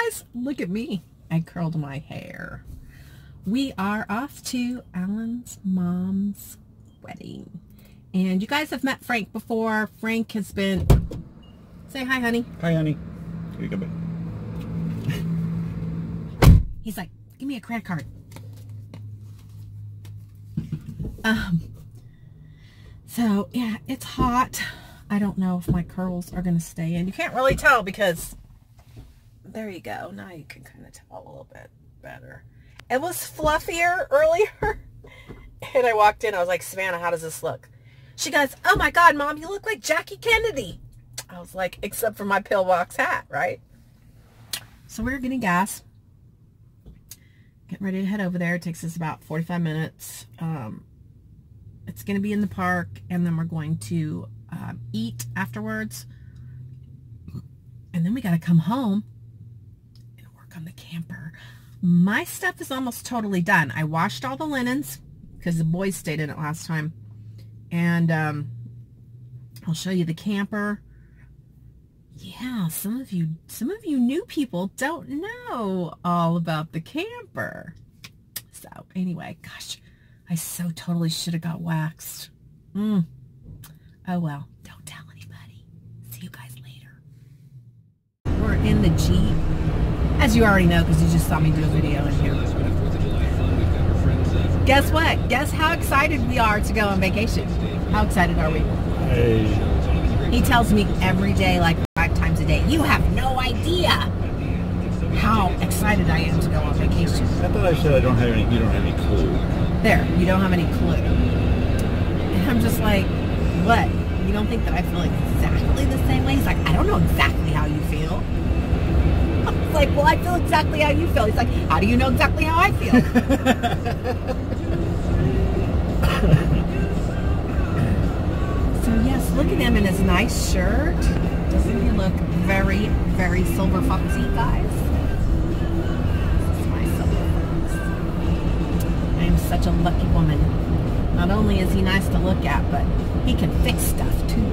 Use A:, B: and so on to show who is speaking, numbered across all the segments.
A: guys, look at me. I curled my hair. We are off to Alan's mom's wedding. And you guys have met Frank before. Frank has been... Say hi, honey.
B: Hi, honey. Here you go, babe.
A: He's like, give me a credit card. So, yeah, it's hot. I don't know if my curls are going to stay in. You can't really tell because... There you go. Now you can kind of tell a little bit better. It was fluffier earlier. And I walked in. I was like, Savannah, how does this look? She goes, oh my God, Mom, you look like Jackie Kennedy. I was like, except for my pillbox hat, right? So we're getting gas. Getting ready to head over there. It takes us about 45 minutes. It's going to be in the park. And then we're going to eat afterwards. And then we got to come home on the camper. My stuff is almost totally done. I washed all the linens because the boys stayed in it last time, and I'll show you the camper. Yeah, some of you new people don't know all about the camper. So anyway, gosh, I so totally should have got waxed. Oh well, don't tell anybody. See you guys later. We're in the Jeep. As you already know, because you just saw me do a video in here. Guess what? Guess how excited we are to go on vacation. How excited are we?
B: Hey.
A: He tells me every day, like 5 times a day, you have no idea how excited I am to go on vacation.
B: I thought I said you don't have any clue.
A: There, you don't have any clue. And I'm just like, what? You don't think that I feel exactly the same way? He's like, I don't know exactly how you feel. Like, well, I feel exactly how you feel. He's like, how do you know exactly how I feel? So yes, look at him in his nice shirt. Doesn't he look very, very silver foxy, guys? This is my silver fox. I am such a lucky woman. Not only is he nice to look at, but he can fix stuff too.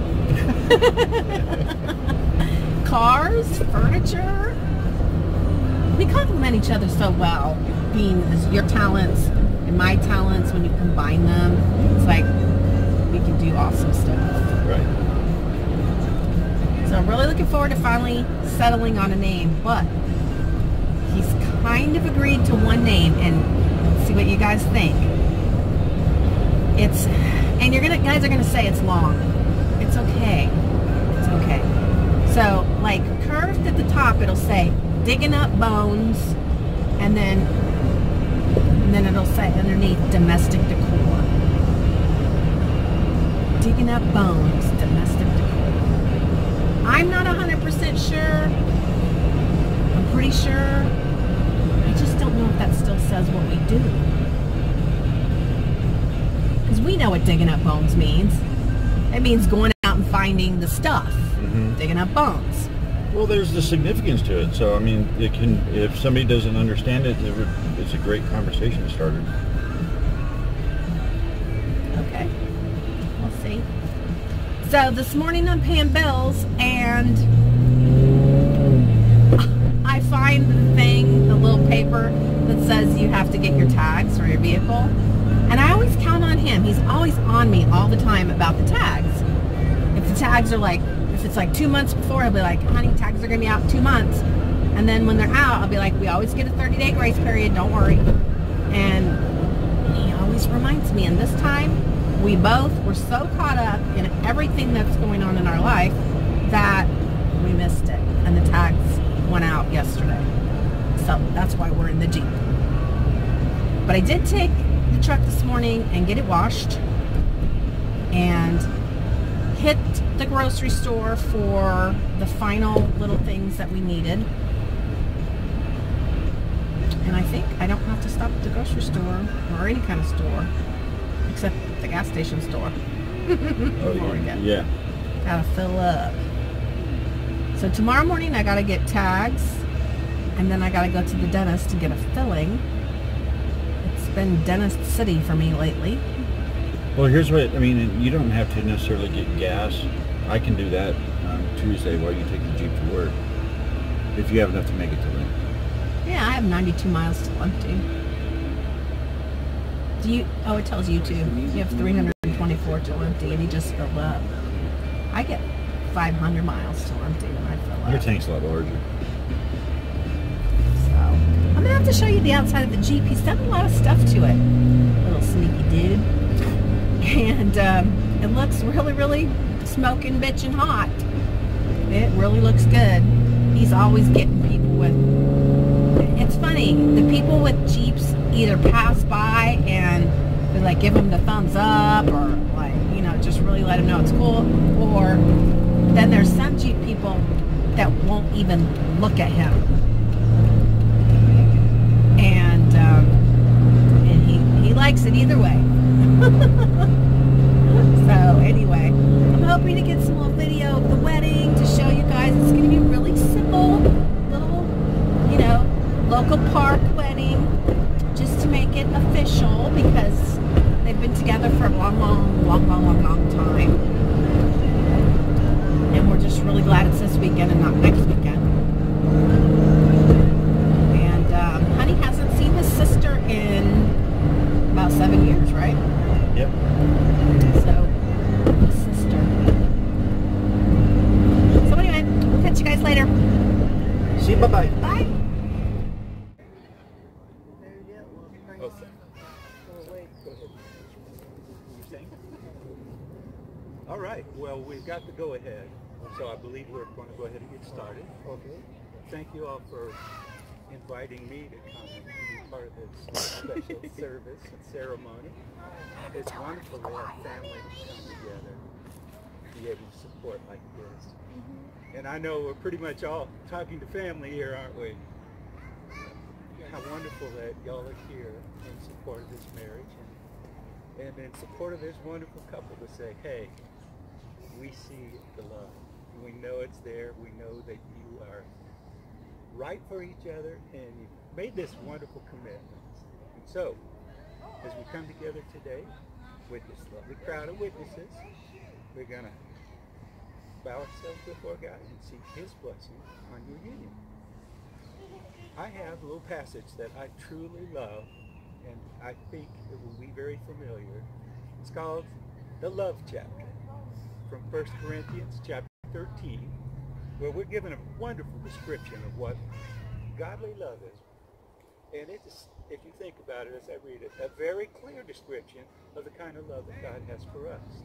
A: Cars, furniture. We complement each other so well, being your talents and my talents. When you combine them, it's like we can do awesome stuff.
B: Right.
A: So I'm really looking forward to finally settling on a name, but he's kind of agreed to one name, and see what you guys think. And guys are gonna say it's long. It's okay. It's okay. So like curved at the top, it'll say Digging Up Bones, and then it'll say underneath Domestic Decor. Digging Up Bones, Domestic Decor. I'm not 100% sure. I'm pretty sure. I just don't know if that still says what we do. Because we know what Digging Up Bones means. It means going out and finding the stuff. Digging up bones.
B: Well, there's the significance to it. So, I mean, it can, if somebody doesn't understand it, it's a great conversation starter.
A: Okay. We'll see. So, this morning I'm paying bills, and I find the thing, the little paper that says you have to get your tags for your vehicle. And I always count on him. He's always on me all the time about the tags. If the tags are like, if it's like 2 months before, he'll be like, honey, tags are going to be out in 2 months. And then when they're out, I'll be like, we always get a 30-day grace period, don't worry. And he always reminds me. And this time, we both were so caught up in everything that's going on in our life that we missed it. And the tags went out yesterday. So that's why we're in the Jeep. But I did take the truck this morning and get it washed. And hit the grocery store for the final little things that we needed. And I think I don't have to stop at the grocery store or any kind of store except the gas station store.
B: Oh, yeah.
A: Gotta fill up. So tomorrow morning I gotta get tags, and then I gotta go to the dentist to get a filling. It's been dentist city for me lately.
B: Well, here's what, I mean, you don't have to necessarily get gas. I can do that on Tuesday while you take the Jeep to work. if you have enough to make it to Lincoln.
A: Yeah, I have 92 miles to empty. Do you? Oh, it tells you too. You have 324 to empty, and you just fill up. I get 500 miles to empty when I fill up.
B: Your tank's a lot larger.
A: So I'm gonna have to show you the outside of the Jeep. He's done a lot of stuff to it. Little sneaky dude. And it looks really, really smoking, bitchin' hot. It really looks good. He's always getting people with. It's funny. The people with Jeeps either pass by and they like give him the thumbs up, or like, you know, just really let him know it's cool. Or then there's some Jeep people that won't even look at him. And he likes it either way. So anyway, I'm hoping to get some more video of the wedding to show you guys. It's going to be really simple, little, you know, local park wedding, just to make it official, because they've been together for a long time. And we're just really glad it's this weekend and not next weekend. And Honey hasn't seen his sister in about 7 years, right?
B: Yep.
A: So, his sister. So anyway, we'll catch you guys later.
B: See you, bye-bye.
A: Bye.
C: All right, well, we've got the go-ahead, so I believe we're going to go ahead and get started. Okay. Thank you all for inviting me to come and be part of this special service and ceremony. It's wonderful to have families come together, be able to support like this. And I know we're pretty much all talking to family here, aren't we? How wonderful that y'all are here in support of this marriage and in support of this wonderful couple to say, hey, we see the love. We know it's there. We know that you are right for each other, and you made this wonderful commitment. And so, as we come together today with this lovely crowd of witnesses, we're going to bow ourselves before God and seek His blessing on your union. I have a little passage that I truly love, and I think it will be very familiar. It's called the Love Chapter, from 1 Corinthians chapter 13, where we're given a wonderful description of what godly love is. And it's, if you think about it as I read it, a very clear description of the kind of love that God has for us.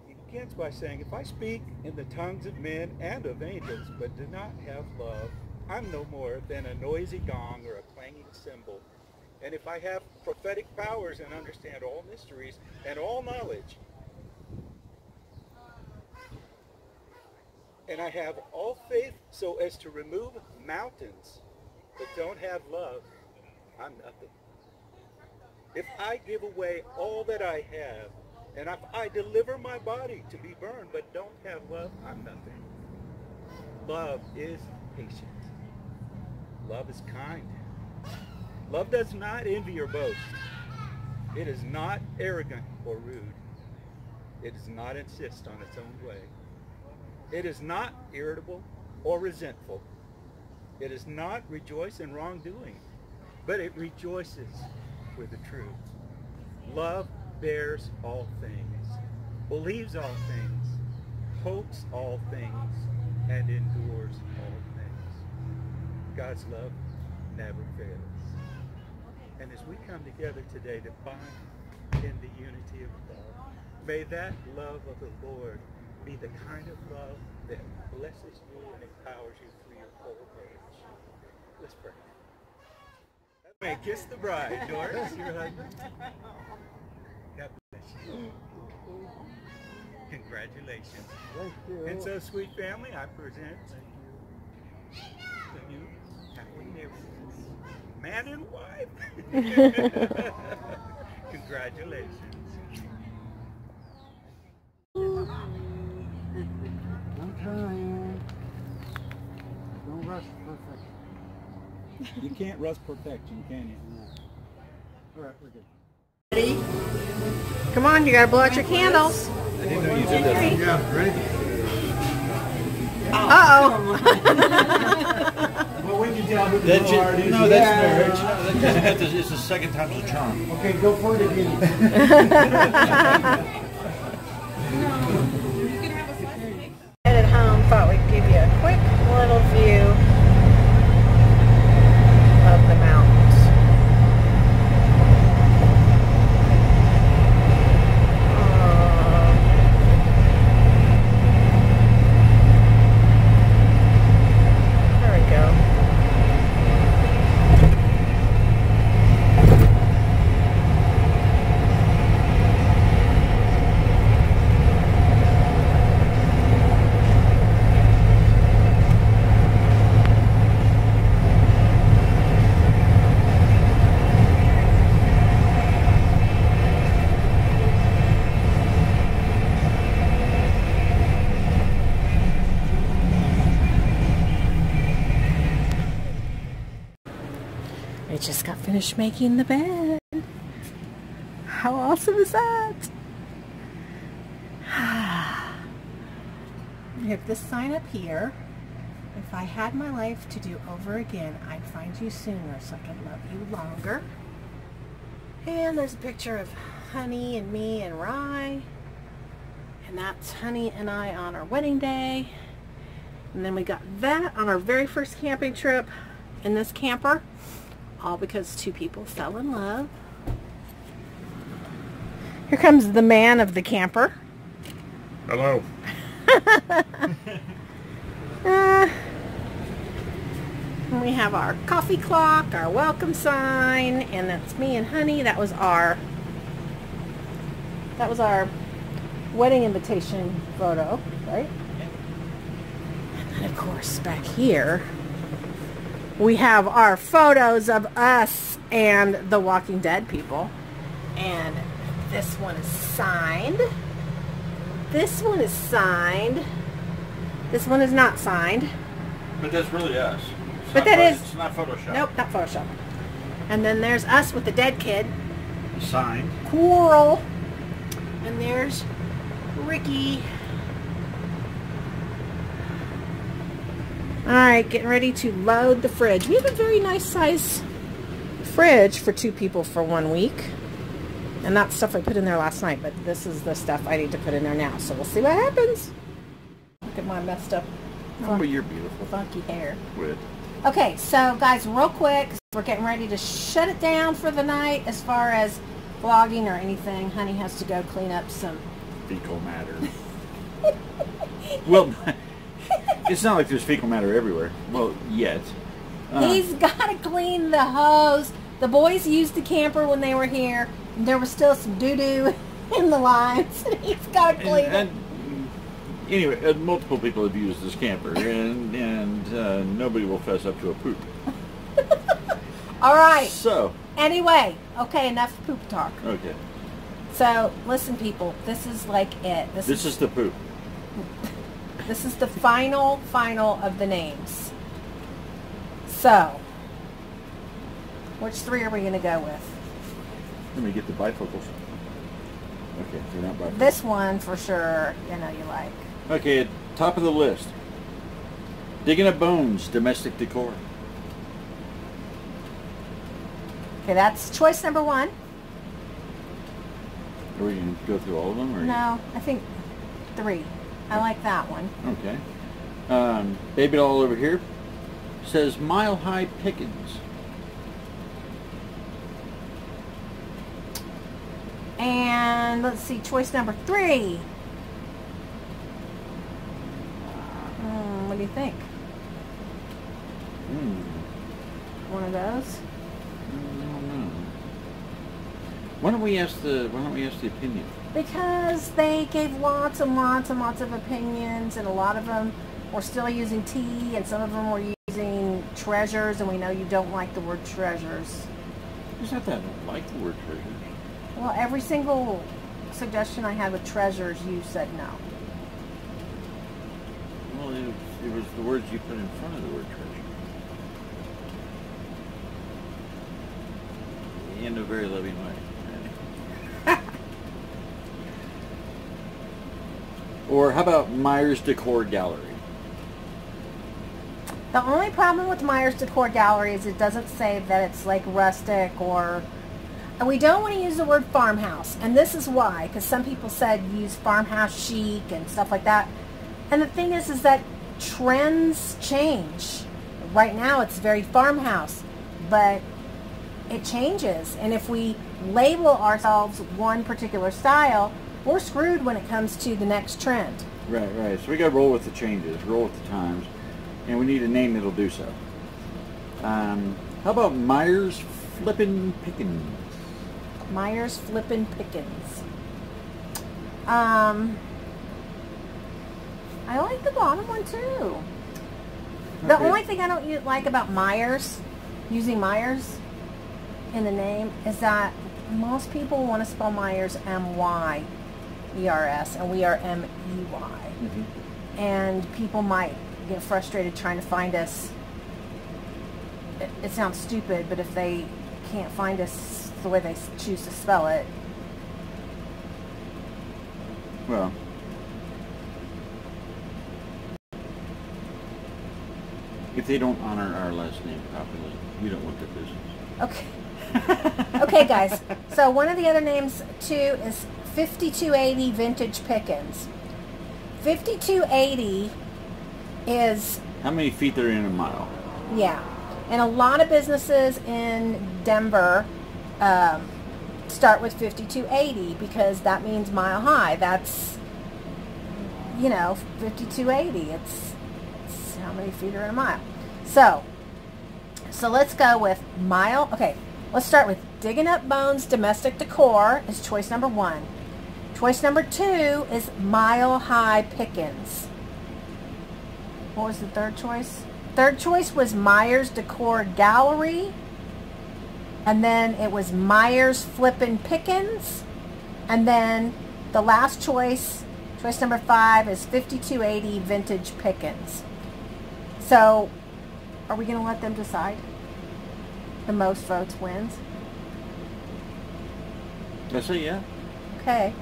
C: He begins by saying, if I speak in the tongues of men and of angels, but do not have love, I'm no more than a noisy gong or a clanging cymbal. And if I have prophetic powers and understand all mysteries and all knowledge, and I have all faith so as to remove mountains, but don't have love, I'm nothing. If I give away all that I have, and if I deliver my body to be burned, but don't have love, I'm nothing. Love is patient. Love is kind. Love does not envy or boast. It is not arrogant or rude. It does not insist on its own way. It is not irritable or resentful. It does not rejoice in wrongdoing, but it rejoices with the truth. Love bears all things, believes all things, hopes all things, and endures all things. God's love never fails. And as we come together today to bind in the unity of love, may that love of the Lord be the kind of love that blesses you and empowers you through your whole marriage. Let's pray. May kiss the bride, Doris, your husband. God bless you. Congratulations.
D: Thank you.
C: And so, sweet family, I present to you happily married. Man and wife. Congratulations.
D: I'm trying. Don't rush perfection.
C: You can't rush perfection, can you?
D: No. All right, we're good.
A: Ready? Come on, you gotta blow out your candles.
B: I didn't know you did that.
D: Yeah, ready?
A: Uh-oh.
D: Well, we can tell who the
B: That's
D: blowhard
B: it.
D: is.
B: No, that's
D: Yeah.
B: marriage. It's the second time's a charm.
D: Okay, go for it again.
A: Headed home, thought we'd give you a quick little view of the mountains. There we go. I just got finished making the bed. How awesome is that? We have this sign up here. If I had my life to do over again, I'd find you sooner so I could love you longer. And there's a picture of Honey and me and Rye. And that's Honey and I on our wedding day. And then we got that on our very first camping trip in this camper. All because two people fell in love. Here comes the man of the camper.
B: Hello.
A: And we have our coffee clock, our welcome sign, and that's me and Honey. That was our wedding invitation photo, right? And then of course back here we have our photos of us and the Walking Dead people. And this one is signed. This one is signed. This one is not signed.
B: But that's really us.
A: But that is...
B: It's not Photoshop.
A: Nope, not Photoshop. And then there's us with the dead kid.
B: Signed.
A: Coral. And there's Ricky. Alright, getting ready to load the fridge. We have a very nice size fridge for two people for 1 week. And that's stuff I put in there last night, but this is the stuff I need to put in there now. So we'll see what happens. Look at my messed up,
B: Oh, but you're beautiful.
A: funky hair.
B: Quit.
A: Okay, so guys, real quick, we're getting ready to shut it down for the night as far as vlogging or anything. Honey has to go clean up some...
B: Fecal matter. Well, it's not like there's fecal matter everywhere. Well, yet.
A: He's got to clean the hose. The boys used the camper when they were here. And there was still some doo-doo in the lines. He's got to clean it.
B: Anyway, multiple people have used this camper, and nobody will fess up to a poop.
A: All right.
B: So.
A: Anyway, okay, enough poop talk.
B: Okay.
A: So, listen, people. This is like it.
B: This is the poop.
A: This is the final of the names. So, which three are we going to go with?
B: Let me get the bifocals. Okay, they're not bifocals.
A: This one for sure, you know you like.
B: Okay, at top of the list. Digging Up Bones, domestic decor.
A: Okay, that's choice number one.
B: Are we going to go through all of them? Or
A: No, I think three. I like that one.
B: Okay. Baby Doll over here says Mile High Pickens.
A: And let's see, choice number three. What do you think? One of those?
B: I don't know. Why don't we ask the opinion?
A: Because they gave lots and lots and lots of opinions, and a lot of them were still using T, and some of them were using treasures, and we know you don't like the word treasures.
B: It's not that I don't like the word treasures.
A: Well, every single suggestion I had with treasures, you said no.
B: Well, it was the words you put in front of the word treasure. In a very loving way. Or how about Myers Decor Gallery?
A: The only problem with Myers Decor Gallery is it doesn't say that it's like rustic or... And we don't want to use the word farmhouse. And this is why, because some people said use farmhouse chic and stuff like that. And the thing is that trends change. Right now it's very farmhouse, but it changes. And if we label ourselves one particular style, we're screwed when it comes to the next trend.
B: Right. So we got to roll with the changes, roll with the times, and we need a name that'll do so. How about Myers Flippin' Pickens?
A: Myers Flippin' Pickens. I like the bottom one too. The only thing I don't like about Myers, using Myers in the name, is that most people want to spell Myers M-Y-E-R-S, and we are M-E-Y. And people might get frustrated trying to find us. It sounds stupid, but if they can't find us the way they choose to spell it.
B: Well, if they don't honor our last name properly, we don't want their business.
A: Okay. Okay, guys. So one of the other names too is 5280 Vintage Pickens. 5280 is...
B: How many feet are in a mile?
A: Yeah. And a lot of businesses in Denver start with 5280 because that means mile high. That's, 5280. It's how many feet are in a mile. So let's go with mile. Okay, let's start with Digging Up Bones Domestic Decor is choice number 1. Choice number 2 is Mile High Pickens. What was the third choice? Third choice was Myers Decor Gallery. And then it was Myers Flippin' Pickens. And then the last choice number 5, is 5280 Vintage Pickens. So, are we going to let them decide? The most votes wins?
B: I say yeah.
A: Okay.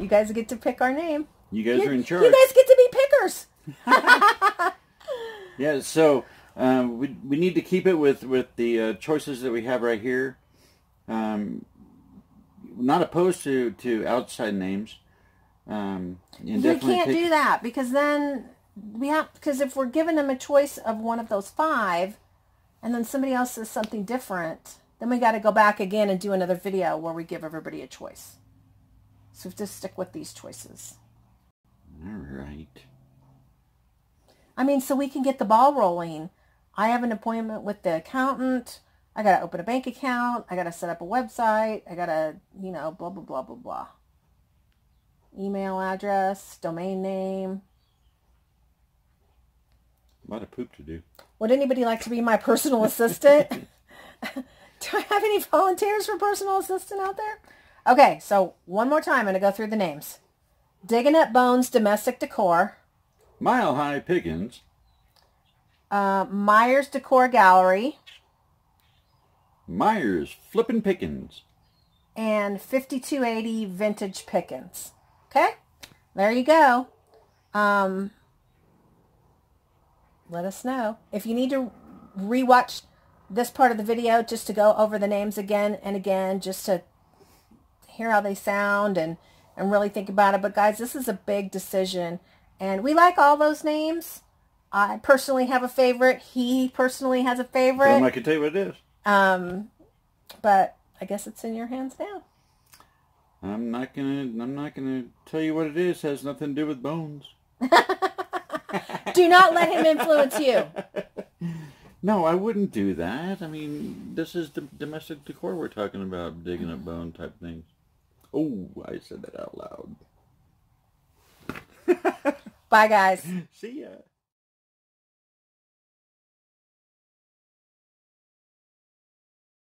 A: You guys get to pick our name.
B: You guys are in charge.
A: You guys get to be pickers.
B: Yeah, so we need to keep it with the choices that we have right here. Not opposed to outside names.
A: You can't do that because then because if we're giving them a choice of one of those 5 and then somebody else says something different, then we got to go back again and do another video where we give everybody a choice. So just stick with these choices.
B: All right.
A: I mean, so we can get the ball rolling. I have an appointment with the accountant. I got to open a bank account. I got to set up a website. I got to, blah, blah, blah, blah, blah. Email address, domain name.
B: A lot of poop to do.
A: Would anybody like to be my personal assistant? Do I have any volunteers for personal assistant out there? Okay, so one more time, I'm going to go through the names. Digging Up Bones Domestic Decor.
B: Mile High Pickens.
A: Myers Decor Gallery.
B: Myers Flippin' Pickens.
A: And 5280 Vintage Pickens. Okay? There you go. Let us know. If you need to rewatch this part of the video just to go over the names again and again, just to hear how they sound and really think about it. But guys, this is a big decision. And we like all those names. I personally have a favorite. He personally has a favorite.
B: Well, I can tell you what it is.
A: But I guess it's in your hands now.
B: I'm not gonna tell you what it is. It has nothing to do with bones.
A: Do not let him influence you.
B: No, I wouldn't do that. I mean, this is the domestic decor we're talking about, digging up bone type things. Oh, I said that out loud.
A: Bye, guys.
B: See ya.